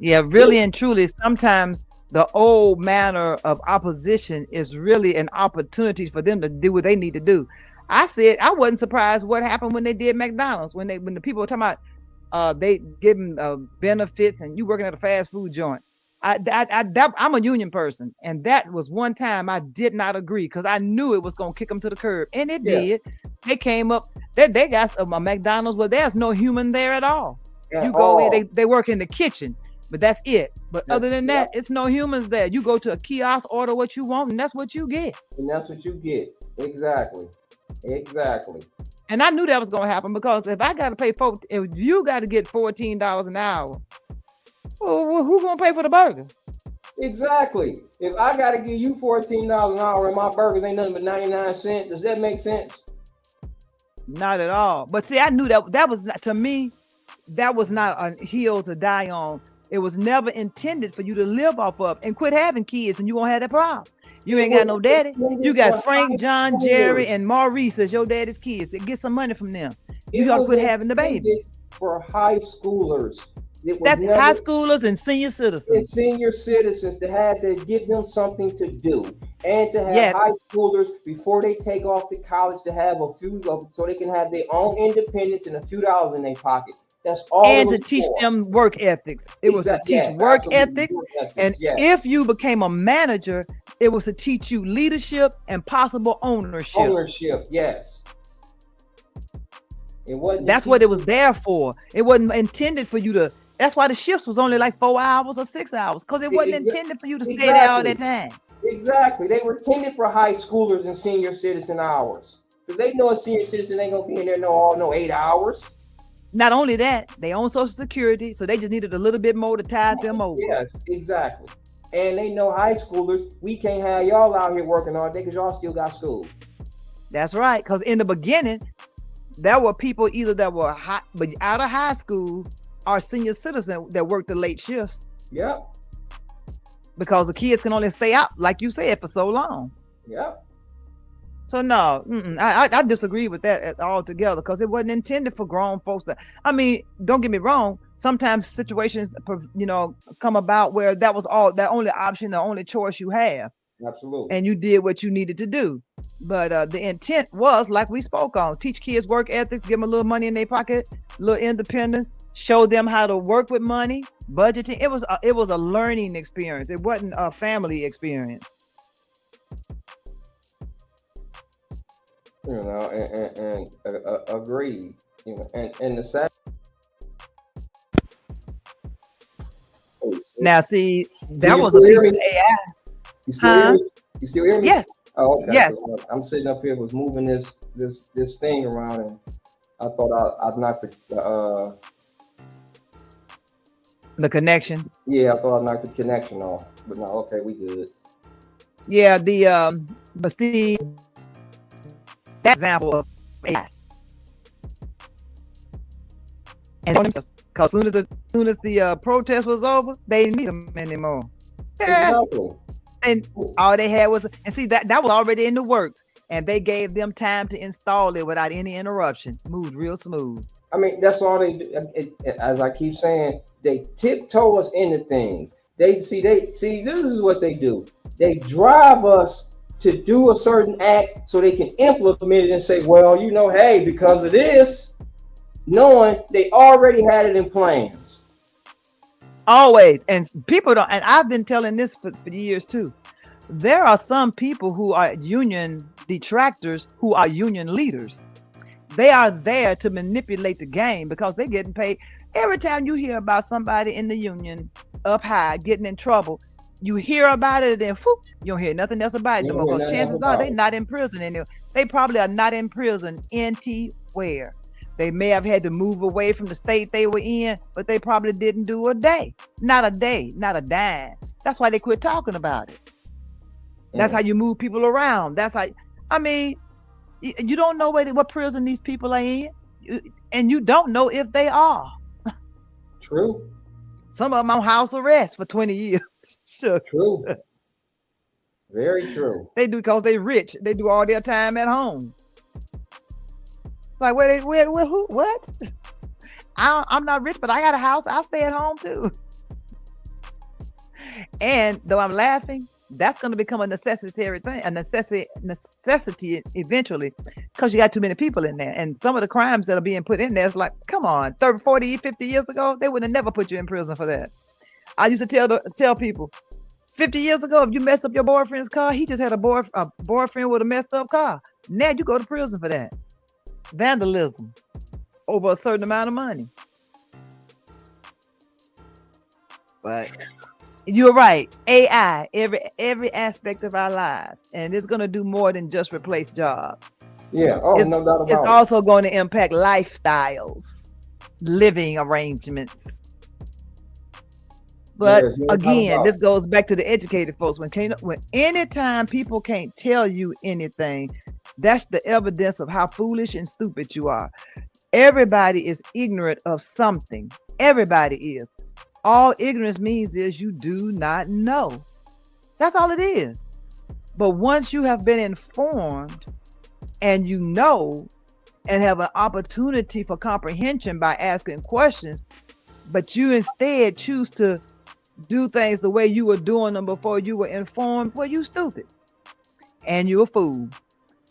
Yeah, really and truly, sometimes the old manner of opposition is really an opportunity for them to do what they need to do. I said I wasn't surprised what happened when they did McDonald's, when the people were talking about they give them benefits and you working at a fast food joint. I'm a union person, and that was one time I did not agree because I knew it was gonna kick them to the curb, and it did. They came up, they got a McDonald's where there's no human there at all. You go in, they work in the kitchen, but that's it. But other than that, it's no humans there. You go to a kiosk, order what you want, and that's what you get. And that's what you get. Exactly. And I knew that was gonna happen, because if I gotta pay if you got to get $14 an hour, well, who's gonna pay for the burger? Exactly. If I gotta give you $14 an hour and my burgers ain't nothing but 99 cents, does that make sense? Not at all. But see, I knew that was not, to me, that was not a hill to die on. It was never intended for you to live off of and quit having kids, and you won't have that problem. You ain't got no daddy. You got Frank, John, Jerry, and Maurice as your daddy's kids. Get some money from them. You got to quit having the babies. For high schoolers. That's high schoolers and senior citizens. And senior citizens, to have to give them something to do, and to have high schoolers before they take off to college to have a few, so they can have their own independence and a few dollars in their pocket. That's all. And to teach them work ethics. It was to teach work ethics. And if you became a manager, it was to teach you leadership and possible ownership. Ownership, yes. That's what it was there for. It wasn't intended for you to. That's why the shifts was only like 4 hours or 6 hours, because it wasn't intended for you to stay there all that time. Exactly. They were intended for high schoolers and senior citizen hours, because they know a senior citizen ain't gonna be in there no 8 hours. Not only that, they own Social Security, so they just needed a little bit more to tide them over. Yes, exactly. And they know high schoolers, we can't have y'all out here working all day because y'all still got school. That's right. Because in the beginning, there were people either that were out of high school or senior citizens that worked the late shifts. Yep. Because the kids can only stay out, like you said, for so long. Yep. So no, I disagree with that altogether, because it wasn't intended for grown folks. I mean, don't get me wrong. Sometimes situations, come about where that was that only option, the only choice you have. Absolutely. And you did what you needed to do. But the intent was, like we spoke on, teach kids work ethics, give them a little money in their pocket, a little independence, show them how to work with money, budgeting. It was a learning experience. It wasn't a family experience. And agreed. And the sad. Now, see, Can that you was a still hear piece of me? AI. You still hear Huh? me? You still hear me? Yes, Oh, okay. yes. 'Cause I'm sitting up here, was moving this thing around, and I thought I'd knock The connection. yeah, I thought I knocked the connection off, but no, okay, we good. Yeah, but see, that example of AI. And because soon as the protest was over, they didn't need them anymore. Yeah, Exactly. and all they had was, and see that was already in the works, and they gave them time to install it without any interruption. Moved real smooth. I mean, that's all they do. As I keep saying, they tiptoe us into things. They see. This is what they do. They drive us to do a certain act so they can implement it and say, "Well, hey, because of this," knowing they already had it in plans. Always, and people don't. And I've been telling this for years too. There are some people who are union detractors who are union leaders. They are there to manipulate the game because they're getting paid. Every time you hear about somebody in the union up high getting in trouble, you hear about it, and then whoop, you don't hear nothing else about it You no don't more. hear Because nothing else chances are about they're it. not in prison anymore. They probably are not in prison anywhere. They may have had to move away from the state they were in, but they probably didn't do a day. Not a day, not a dime. That's why they quit talking about it. That's how you move people around. That's how, I mean, you don't know what prison these people are in, and you don't know if they are. True. Some of them on house arrest for 20 years. Sure. True. Very true. They do because they rich. They do all their time at home. Like where who what? I'm not rich, but I got a house. I stay at home too. And though I'm laughing, that's going to become a necessary thing, a necessity eventually, because you got too many people in there. And some of the crimes that are being put in there, it's like, come on, 30, 40, 50 years ago, they would have never put you in prison for that. I used to tell people, 50 years ago, if you mess up your boyfriend's car, he just had a boyfriend with a messed up car. Now you go to prison for that. Vandalism over a certain amount of money. But you're right. AI, every aspect of our lives, and it's going to do more than just replace jobs. Yeah. Oh, no doubt about it. It's also going to impact lifestyles, living arrangements. But again, this goes back to the educated folks. When anytime people can't tell you anything, that's the evidence of how foolish and stupid you are. Everybody is ignorant of something. Everybody is. All ignorance means is you do not know. That's all it is. But once you have been informed and you know and have an opportunity for comprehension by asking questions, but you instead choose to do things the way you were doing them before you were informed, well, you stupid and you're a fool.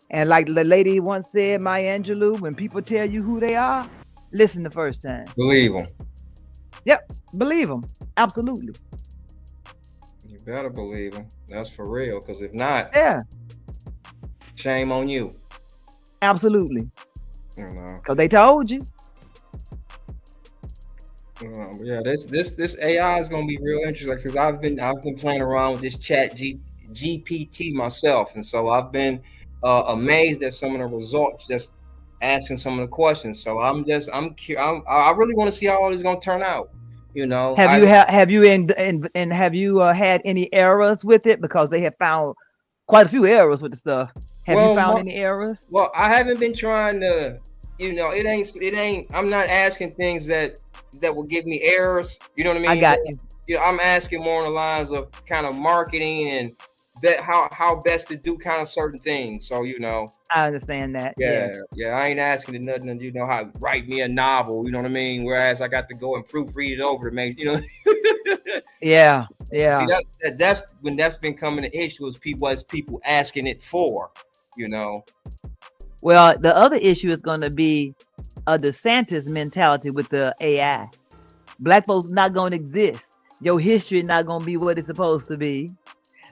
And like the lady once said, Maya Angelou, when people tell you who they are, listen the first time. Believe them. Yep, believe them. Absolutely. You better believe them. That's for real. Because if not, yeah, shame on you. Absolutely. You know. Because they told you. Yeah, this AI is gonna be real interesting because I've been playing around with this GPT myself, and so I've been amazed at some of the results, just asking some of the questions. So I really want to see how all this is gonna turn out. You know, have you had any errors with it? Because they have found quite a few errors with the stuff. Have you found any errors? Well, I haven't been trying to. You know, it ain't. I'm not asking things that will give me errors. You know what I mean? I got you. You know, I'm asking more on the lines of kind of marketing and how best to do kind of certain things. So, you know, I understand that. Yeah. I ain't asking to nothing. You know, how to write me a novel. You know what I mean? Whereas I got to go and proofread it over to make. You know. Yeah. See, that's when that's been coming an issue is people asking it for. You know. Well, the other issue is going to be a DeSantis mentality with the AI. Black folks not going to exist. Your history not going to be what it's supposed to be,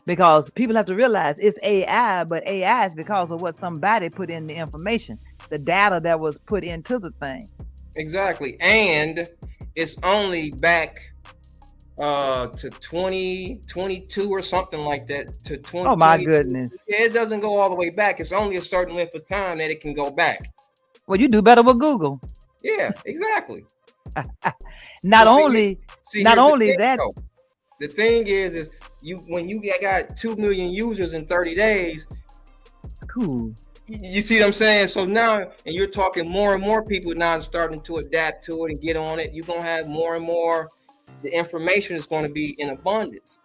because people have to realize it's AI, but AI is because of what somebody put in the information, the data that was put into the thing. Exactly. And it's only back to 2022 or something like that, to Oh my 2020. goodness. Yeah, it doesn't go all the way back. It's only a certain length of time that it can go back. Well, you do better with Google. Yeah, exactly. Not Well, only here's the thing, that. though. The thing is you when you got 2 million users in 30 days. Cool. You see what I'm saying? So now, and you're talking more and more people now starting to adapt to it and get on it. You're gonna have more and more. The information is going to be in abundance.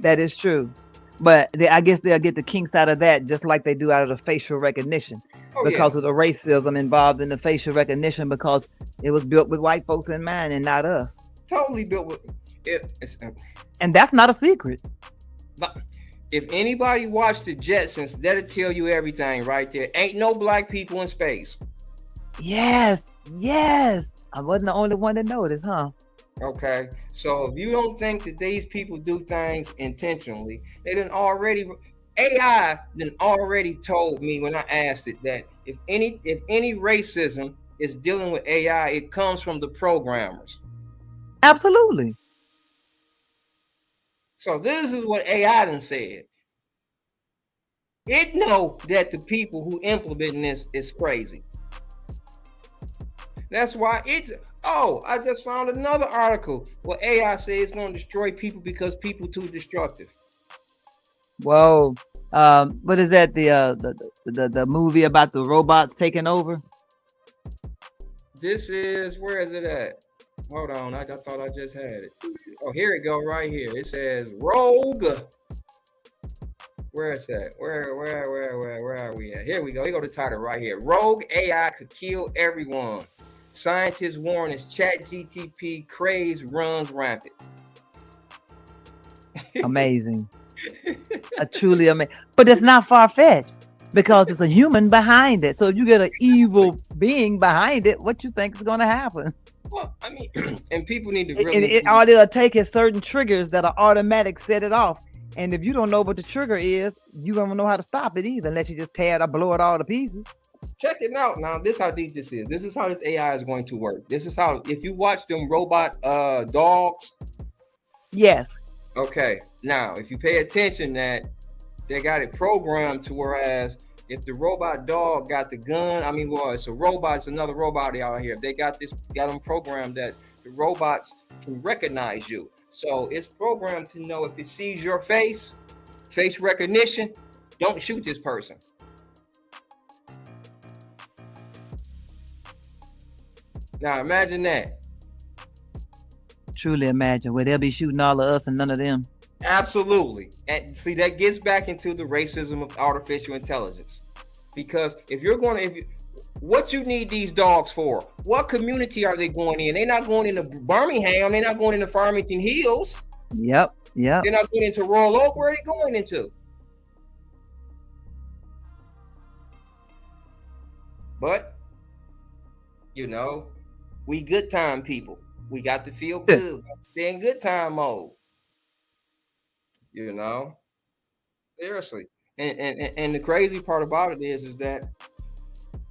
That is true. But I guess they'll get the kinks out of that just like they do out of the facial recognition, because of the racism involved in the facial recognition, because it was built with white folks in mind and not us. Totally built with it. And that's not a secret. But if anybody watched the Jetsons, that'll tell you everything right there. Ain't no black people in space. Yes. I wasn't the only one to notice, huh? Okay, so if you don't think that these people do things intentionally, they done already AI then already told me when I asked it that if any racism is dealing with AI, it comes from the programmers. Absolutely. So this is what AI done said. It know that the people who implementing this is crazy. That's why I just found another article where AI says it's going to destroy people because people too destructive. Whoa. What is that? The movie about the robots taking over? This is, where is it at? Hold on, I thought I just had it. Oh, here it go, right here. It says Rogue. Where is that? Where are we at? Here we go. Here go the title right here. Rogue AI could kill everyone. Scientists warn as ChatGPT craze runs rampant. Amazing. Truly amazing. But it's not far-fetched because it's a human behind it. So if you get an evil being behind it, what you think is going to happen? Well, I mean, and people need to really... all it'll take is certain triggers that are automatic set it off. And if you don't know what the trigger is, you don't know how to stop it either, unless you just tear it or blow it all to pieces. Check it out. Now, this is how deep this is. This is how this AI is going to work. This is how, if you watch them robot dogs. Yes. Okay. Now, if you pay attention, that they got it programmed to whereas if the robot dog got the gun, it's a robot, it's another robot out here. They got them programmed that the robots can recognize you. So it's programmed to know if it sees your face recognition, don't shoot this person. Now imagine that. Truly imagine where they'll be shooting all of us and none of them. Absolutely. And see, that gets back into the racism of artificial intelligence. Because what you need these dogs for? What community are they going in? They're not going into Birmingham. They're not going into Farmington Hills. Yep. They're not going into Royal Oak. Where are they going into? But, we good time people. We got to feel good. Stay in good time mode. Seriously. And the crazy part about it is that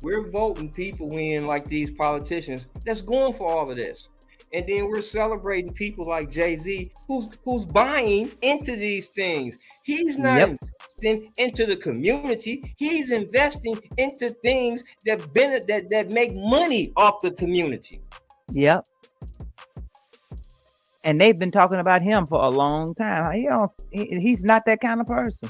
we're voting people in, like these politicians that's going for all of this. And then we're celebrating people like Jay-Z who's buying into these things. He's not investing into the community. He's investing into things that make money off the community. Yep. And they've been talking about him for a long time. He's not that kind of person.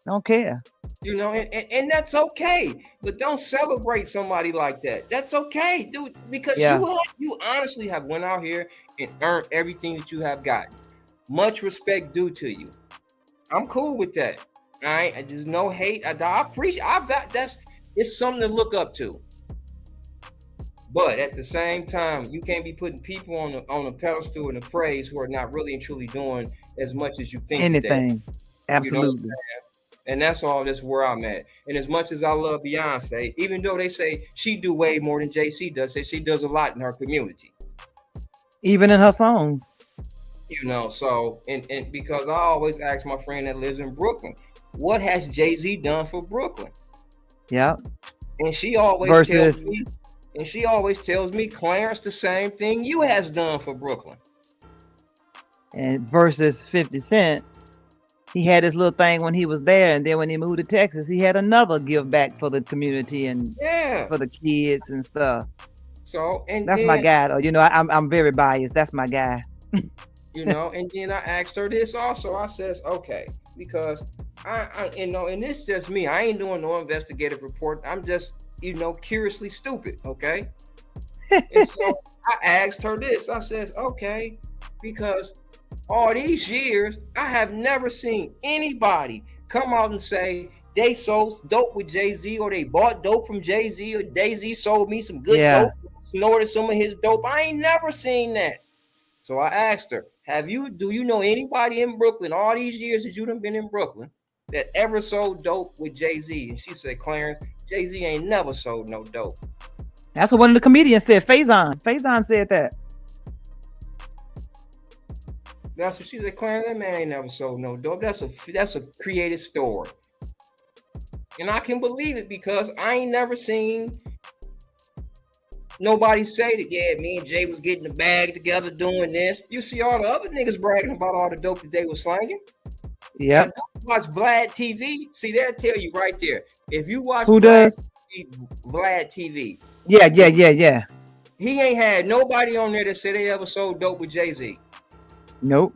Don't care. And that's okay. But don't celebrate somebody like that. That's okay, dude. Because you honestly have went out here and earned everything that you have gotten. Much respect due to you. I'm cool with that. All right. There's no hate. I appreciate it's something to look up to. But at the same time, you can't be putting people on a pedestal and a praise who are not really and truly doing as much as you think. Anything. Absolutely. And that's all. That's where I'm at. And as much as I love Beyonce, even though they say she do way more than JC does, she does a lot in her community. Even in her songs. So and because I always ask my friend that lives in Brooklyn, what has Jay-Z done for Brooklyn? Yeah. And she always tells me, Clarence, the same thing you has done for Brooklyn. and versus 50 Cent. He had his little thing when he was there, and then when he moved to Texas, he had another give back for the community and Yeah. for the kids and stuff. So and That's then, my guy, though. You know, I'm very biased. That's my guy. you know, and then I asked her this also. I says, okay, because I you know, and it's just me. I ain't doing no investigative report. I'm just, you know, curiously stupid. Okay. And so I asked her this. I says, okay, because all these years, I have never seen anybody come out and say they sold dope with Jay-Z, or they bought dope from Jay-Z, or Jay-Z sold me some good dope, snorted some of his dope. I ain't never seen that. So I asked her, do you know anybody in Brooklyn, all these years that you done been in Brooklyn, that ever sold dope with Jay-Z? And she said, Clarence, Jay-Z ain't never sold no dope. That's what one of the comedians said. Faison said that. That's what she said. Clarence, that man ain't never sold no dope. That's a created story. And I can believe it, because I ain't never seen nobody say that, yeah, me and Jay was getting the bag together doing this. You see all the other niggas bragging about all the dope that they was slanging. Yeah. Watch Vlad TV. See, they'll tell you right there. If you watch Vlad TV. Yeah. He ain't had nobody on there that said they ever sold dope with Jay-Z. Nope.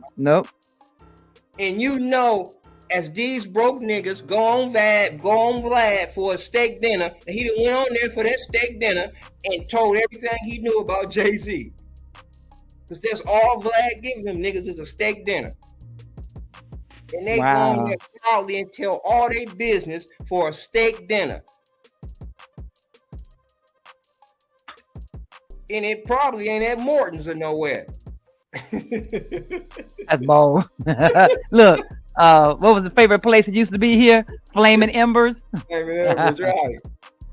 And you know, as these broke niggas go on Vlad for a steak dinner, and he went on there for that steak dinner and told everything he knew about Jay-Z. Because that's all Vlad gives them niggas is a steak dinner. And they go on there proudly and tell all their business for a steak dinner. And it probably ain't at Morton's or nowhere. That's bold. Look, what was the favorite place it used to be here? Flaming Embers. Flaming Embers, right.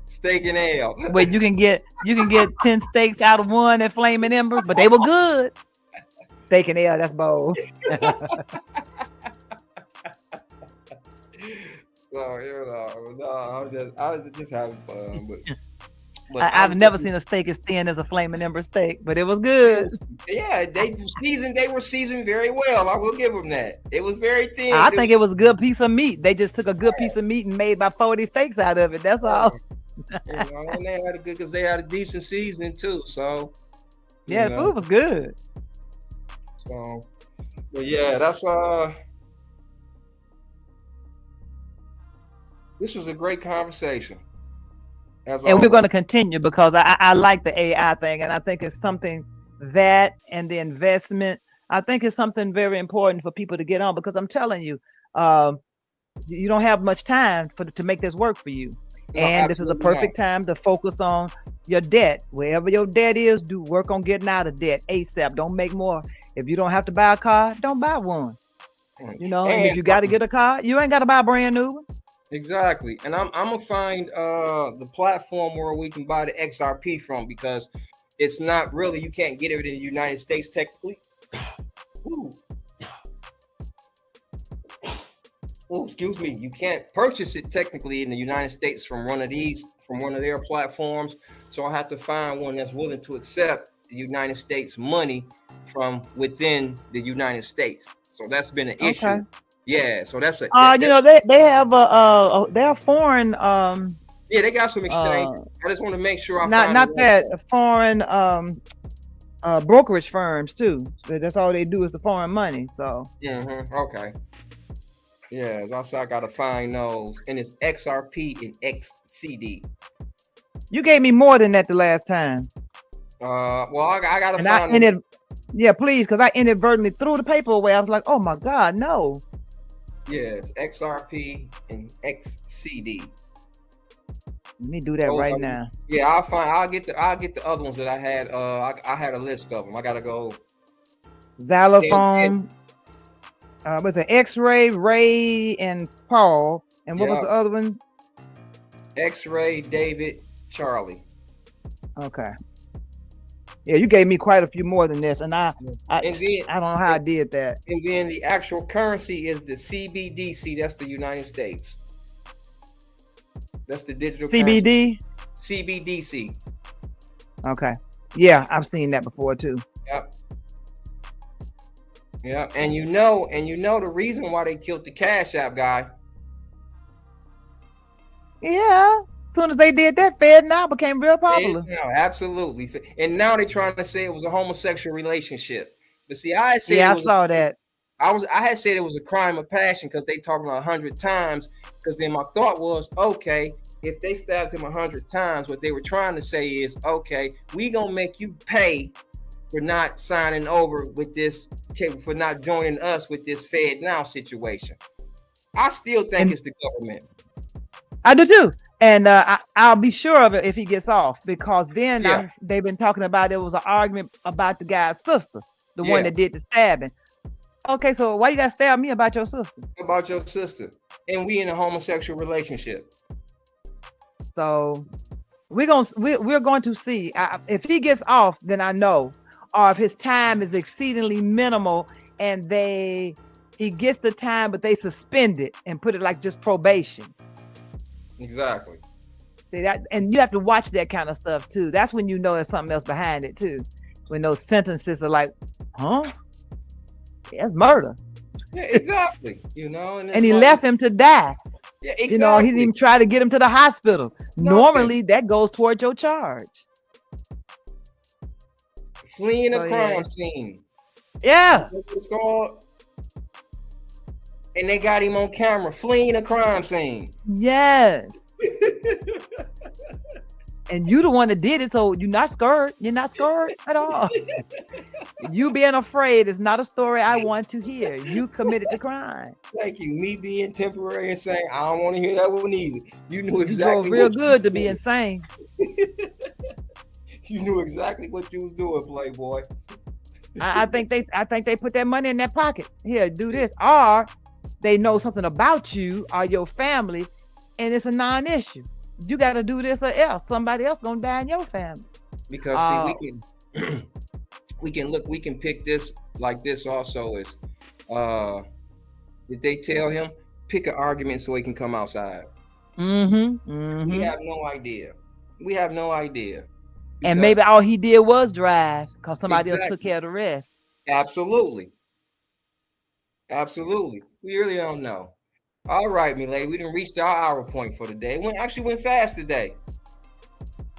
Steak and ale. Where you can get 10 steaks out of one at Flaming Embers, but they were good. Steak and ale, that's bold. So, you know, no, I was just having fun, but I've never seen a steak as thin as a Flaming Ember steak, but it was good. Yeah, they were seasoned very well. I will give them that. It was very thin. I think it was a good piece of meat. They just took a good piece of meat and made about 40 steaks out of it. That's all. You know, and they had because they had a decent seasoning too. So yeah, the food was good. So, but yeah, that's this was a great conversation. And we're going to continue, because I like the AI thing, and I think it's something that, and the investment, I think it's something very important for people to get on, because I'm telling you, you don't have much time to make this work for you. No, and this is a perfect time to focus on your debt. Wherever your debt is, do work on getting out of debt ASAP. Don't make more. If you don't have to buy a car, don't buy one. You know, and if you got to get a car, you ain't got to buy a brand new one. Exactly. And I'm gonna find the platform where we can buy the XRP from, because it's not really, you can't get it in the United States technically. Ooh. Oh, excuse me. You can't purchase it technically in the United States from one of their platforms. So I have to find one that's willing to accept the United States money from within the United States. So that's been an issue. Yeah, so that's you know, they have they're foreign. Yeah, they got some exchange. I just want to make sure foreign brokerage firms too. That's all they do is the foreign money. So okay. Yeah, also I gotta find those, and it's XRP and XCD. You gave me more than that the last time. Well, I gotta find it. Yeah, please, because I inadvertently threw the paper away. I was like, oh my God, no. Yes, XRP and XCD. Let me do that right now. Yeah, I'll get the other ones that I had. I had a list of them. I gotta go. Xylophone. Was it X-Ray, Ray, and Paul? And what was the other one? X-Ray, David, Charlie. Okay. Yeah, you gave me quite a few more than this, and I don't know how I did that. And then the actual currency is the CBDC. That's the United States. That's the digital CBD? Currency. CBDC. Okay. Yeah, I've seen that before too. Yep. Yeah, and you know the reason why they killed the Cash App guy. Yeah. As soon as they did that, FedNow became real popular. No, absolutely. And now they're trying to say it was a homosexual relationship. But see, I had said Yeah, it I was saw that. I had said it was a crime of passion because they talked about 100 times. Because then my thought was, okay, if they stabbed him 100 times, what they were trying to say is, okay, we gonna make you pay for not signing over with this, for not joining us with this FedNow situation. I still think it's the government. I do too. And I'll be sure of it if he gets off, because then they've been talking about there was an argument about the guy's sister, the one that did the stabbing. Okay, so why you gotta stab me about your sister? About your sister, and we in a homosexual relationship. So we're going to see if he gets off. Then I know, or if his time is exceedingly minimal and he gets the time, but they suspend it and put it like just probation. Exactly. See that, and you have to watch that kind of stuff too. That's when you know there's something else behind it too. When those sentences are like, huh? That's murder. Yeah, exactly. You know, and he left him to die. Yeah, exactly. You know, he didn't even try to get him to the hospital. Nothing. Normally, that goes towards your charge. Fleeing a crime scene. Yeah. That's what it's called. And they got him on camera fleeing a crime scene. Yes. And you the one that did it, so you're not scared. You're not scared at all. You being afraid is not a story I want to hear. You committed the crime. Thank you. Me being temporary and saying I don't want to hear that one either. You knew exactly. You drove real good to be insane. You knew exactly what you was doing, Playboy. I think they put that money in their pocket. Here, do this, or they know something about you or your family, and it's a non-issue. You got to do this or else somebody else gonna die in your family. Because see, we can pick this like this also is, did they tell him pick an argument so he can come outside? We have no idea. We have no idea. And maybe all he did was drive because somebody else took care of the rest. Absolutely. Absolutely. We really don't know. All right, Milady, we done reached our hour point for the day. It actually went fast today.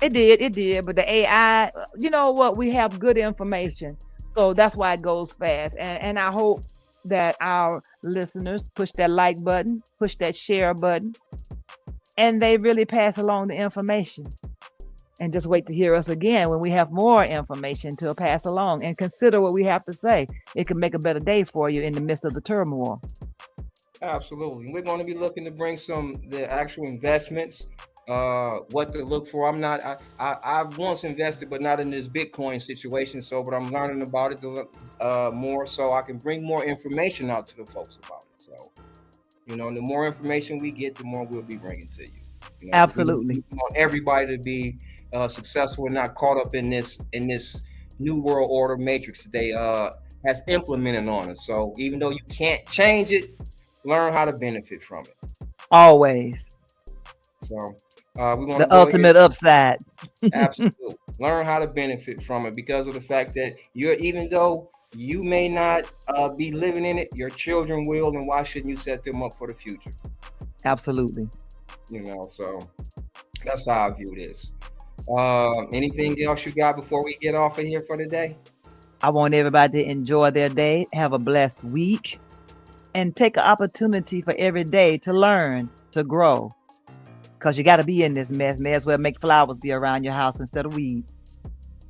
It did. But the AI, you know what? We have good information. So that's why it goes fast. And I hope that our listeners push that like button, push that share button, and they really pass along the information. And just wait to hear us again when we have more information to pass along, and consider what we have to say. It can make a better day for you in the midst of the turmoil. Absolutely. We're going to be looking to bring the actual investments, what to look for. I've once invested, but not in this Bitcoin situation. But I'm learning about it more, so I can bring more information out to the folks about it. So, the more information we get, the more we'll be bringing to you. Absolutely. We want everybody to be successful and not caught up in this new world order matrix that they has implemented on us. So even though you can't change it, learn how to benefit from it. Always. So we want the ultimate upside. Absolutely. Learn how to benefit from it because of the fact that even though you may not be living in it, your children will, and why shouldn't you set them up for the future? Absolutely. So that's how I view this. Anything else you got before we get off of here for the day? I want everybody to enjoy their day, have a blessed week, and take an opportunity for every day to learn, to grow. Because you got to be in this mess. May as well make flowers be around your house instead of weed.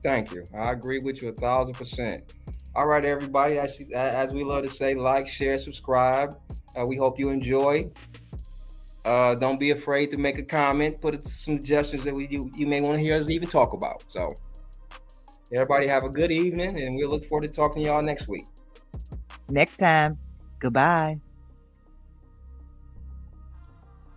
Thank you. I agree with you 1,000%. All right, everybody. As we love to say, like, share, subscribe. We hope you enjoy. Don't be afraid to make a comment. Put some suggestions that you may want to hear us even talk about. So everybody have a good evening, and we'll look forward to talking to y'all next week. Next time. Goodbye.